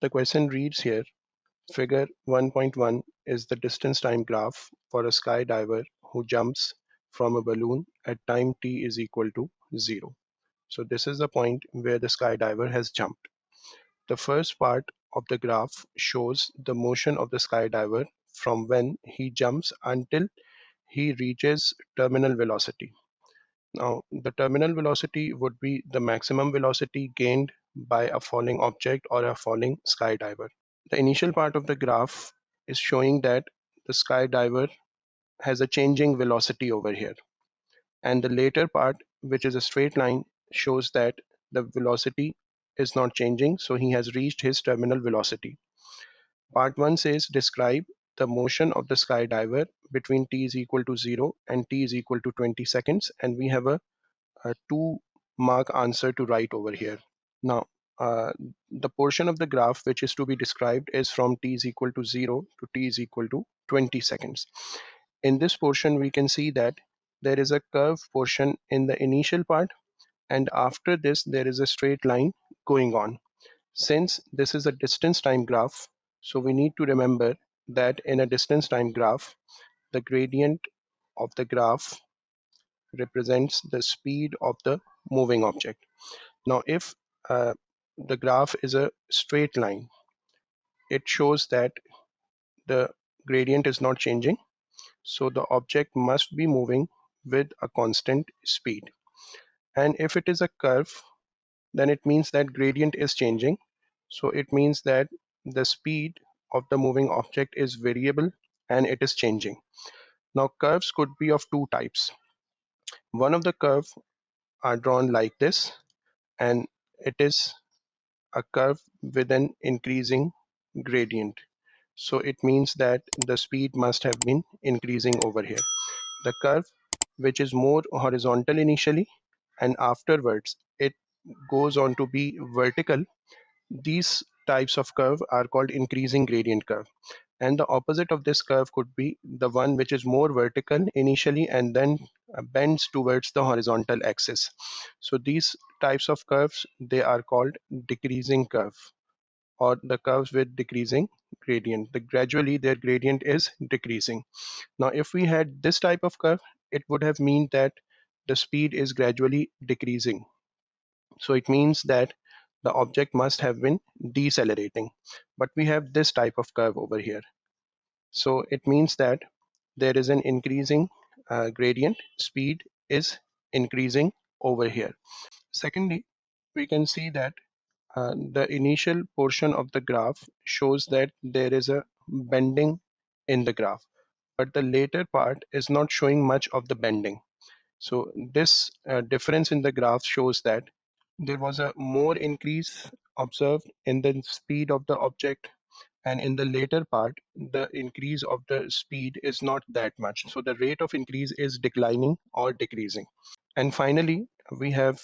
The question reads here, figure 1.1 is the distance time graph for a skydiver who jumps from a balloon at time t is equal to 0. So this is the point where the skydiver has jumped. The first part of the graph shows the motion of the skydiver from when he jumps until he reaches terminal velocity. Now, the terminal velocity would be the maximum velocity gained by a falling object or a falling skydiver. The initial part of the graph is showing that the skydiver has a changing velocity over here. And the later part, which is a straight line, shows that the velocity is not changing, so he has reached his terminal velocity. Part 1 says describe the motion of the skydiver between t is equal to 0 and t is equal to 20 seconds, and we have a 2-mark answer to write over here. Now, the portion of the graph which is to be described is from t is equal to 0 to t is equal to 20 seconds. In this portion, we can see that there is a curve portion in the initial part, and after this, there is a straight line going on. Since this is a distance time graph, so we need to remember that in a distance time graph, the gradient of the graph represents the speed of the moving object. Now, if the graph is a straight line, it shows that the gradient is not changing, so the object must be moving with a constant speed. And if it is a curve, then it means that gradient is changing, so it means that the speed of the moving object is variable and it is changing. Now, curves could be of two types. One of the curve are drawn like this, and it is a curve with an increasing gradient. So it means that the speed must have been increasing over here. The curve which is more horizontal initially and afterwards it goes on to be vertical, these types of curve are called increasing gradient curve. And the opposite of this curve could be the one which is more vertical initially and then bends towards the horizontal axis. So these types of curves, they are called decreasing curve, or the curves with decreasing gradient. Gradually their gradient is decreasing. Now if we had this type of curve, it would have mean that the speed is gradually decreasing. So it means that the object must have been decelerating. But we have this type of curve over here. So it means that there is an increasing gradient, speed is increasing over here. Secondly, we can see that the initial portion of the graph shows that there is a bending in the graph, but the later part is not showing much of the bending. So this difference in the graph shows that there was a more increase observed in the speed of the object, and in the later part the increase of the speed is not that much, so the rate of increase is declining or decreasing. And finally, we have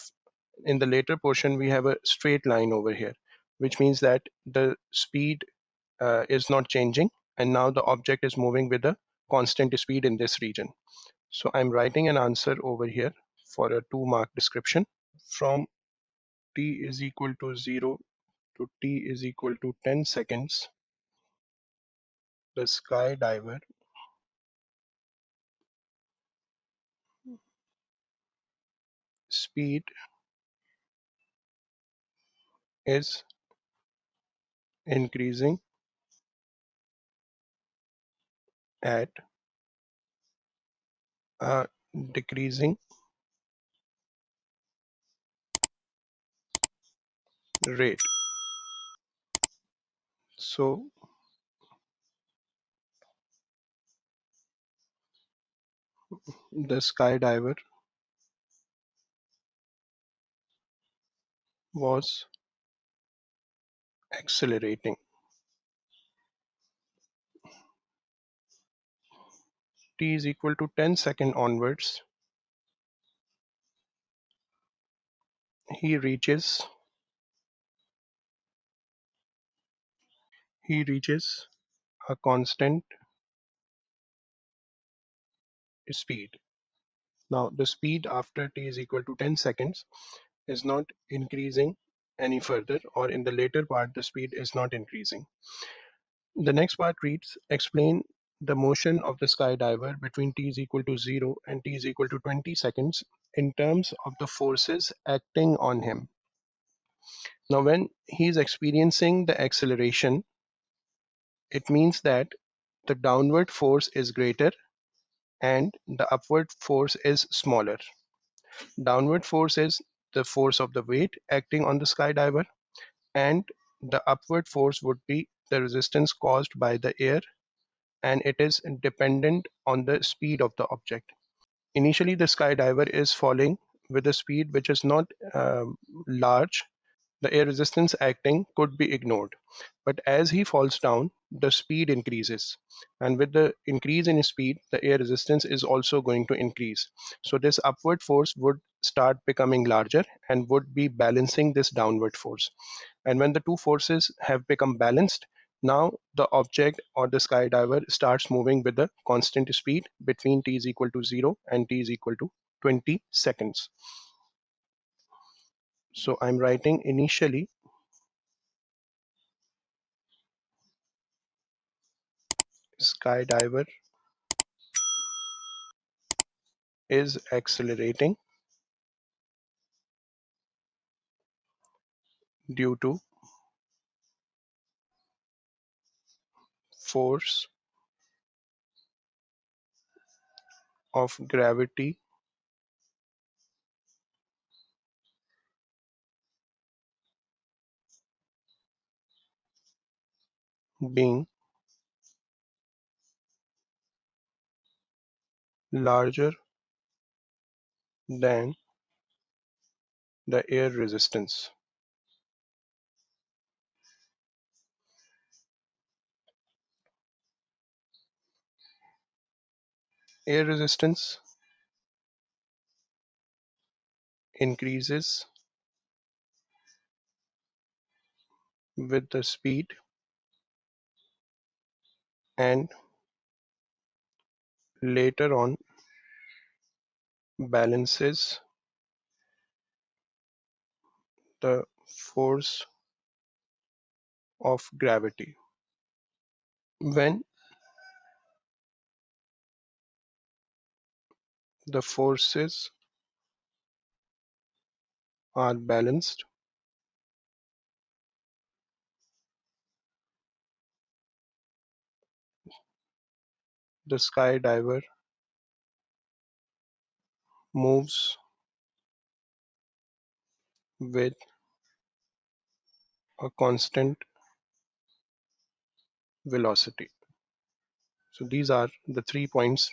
in the later portion we have a straight line over here, which means that the speed is not changing, and now the object is moving with a constant speed in this region. So I'm writing an answer over here for a 2-mark description. From t is equal to 0 to t is equal to 10 seconds, the skydiver speed is increasing at a decreasing rate. So the skydiver was accelerating. T is equal to 10 second onwards, he reaches a constant speed. Now the speed after t is equal to 10 seconds is not increasing any further, or in the later part the speed is not increasing. The next part reads, explain the motion of the skydiver between t is equal to 0 and t is equal to 20 seconds in terms of the forces acting on him. Now when he is experiencing the acceleration, it means that the downward force is greater and the upward force is smaller. Downward force is the force of the weight acting on the skydiver, and the upward force would be the resistance caused by the air, and it is dependent on the speed of the object. Initially, the skydiver is falling with a speed which is not large. The air resistance acting could be ignored. But as he falls down, the speed increases. And with the increase in speed, the air resistance is also going to increase. So this upward force would start becoming larger and would be balancing this downward force. And when the two forces have become balanced, now the object or the skydiver starts moving with a constant speed between t is equal to 0 and t is equal to 20 seconds. So I'm writing initially skydiver is accelerating due to force of gravity being larger than the air resistance. Air resistance increases with the speed and later on balances the force of gravity. When the forces are balanced, the skydiver moves with a constant velocity. So these are the 3 points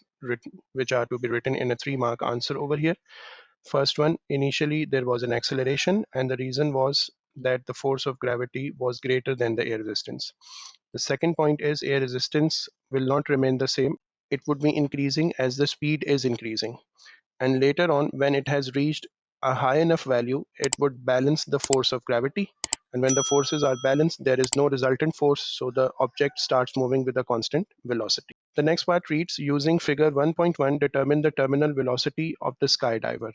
which are to be written in a 3-mark answer over here. First one, initially there was an acceleration, and the reason was that the force of gravity was greater than the air resistance. The second point is air resistance will not remain the same. It would be increasing as the speed is increasing. And later on, when it has reached a high enough value, it would balance the force of gravity. And when the forces are balanced, there is no resultant force, so the object starts moving with a constant velocity. The next part reads, using figure 1.1, determine the terminal velocity of the skydiver.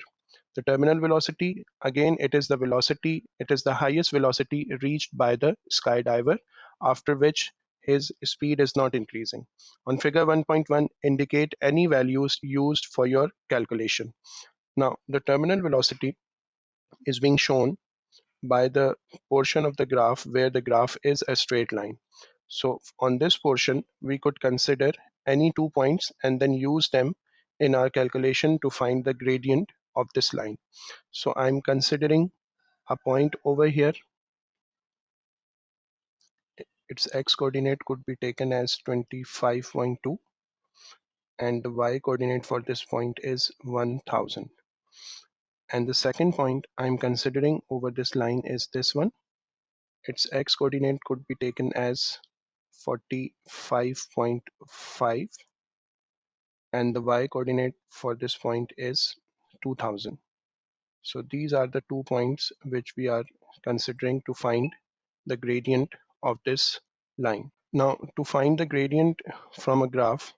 The terminal velocity, again, it is the highest velocity reached by the skydiver, after which his speed is not increasing. On figure 1.1, indicate any values used for your calculation. Now, the terminal velocity is being shown by the portion of the graph where the graph is a straight line. So on this portion, we could consider any 2 points and then use them in our calculation to find the gradient of this line. So I'm considering a point over here. Its x coordinate could be taken as 25.2, and the y coordinate for this point is 1000. And the second point I'm considering over this line is this one. Its x coordinate could be taken as 45.5, and the y coordinate for this point is 2000. So these are the 2 points which we are considering to find the gradient of this line. Now, to find the gradient from a graph,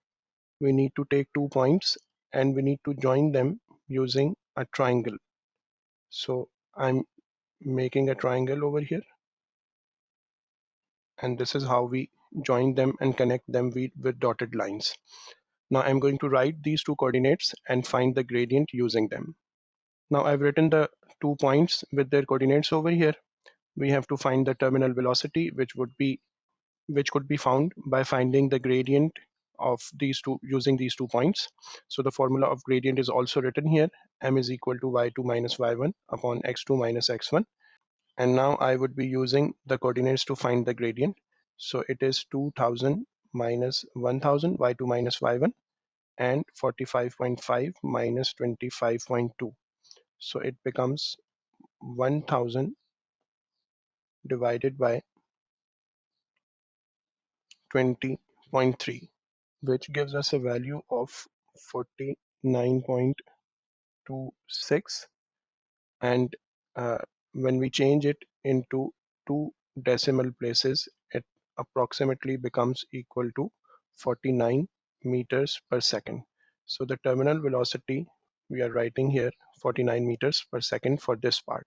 we need to take 2 points and we need to join them using a triangle. So I'm making a triangle over here, and this is how we join them and connect them with dotted lines. Now I'm going to write these two coordinates and find the gradient using them. Now I've written the 2 points with their coordinates over here. We have to find the terminal velocity, which could be found by finding the gradient of these two using these 2 points. So the formula of gradient is also written here. M is equal to y2 minus y1 upon x2 minus x1. And now I would be using the coordinates to find the gradient. So it is 2000 minus 1000 y2 minus y1 and 45.5 minus 25.2. So it becomes 1000 divided by 20.3, which gives us a value of 49.26. And uh, when we change it into two decimal places, it approximately becomes equal to 49 meters per second. So the terminal velocity we are writing here 49 meters per second for this part.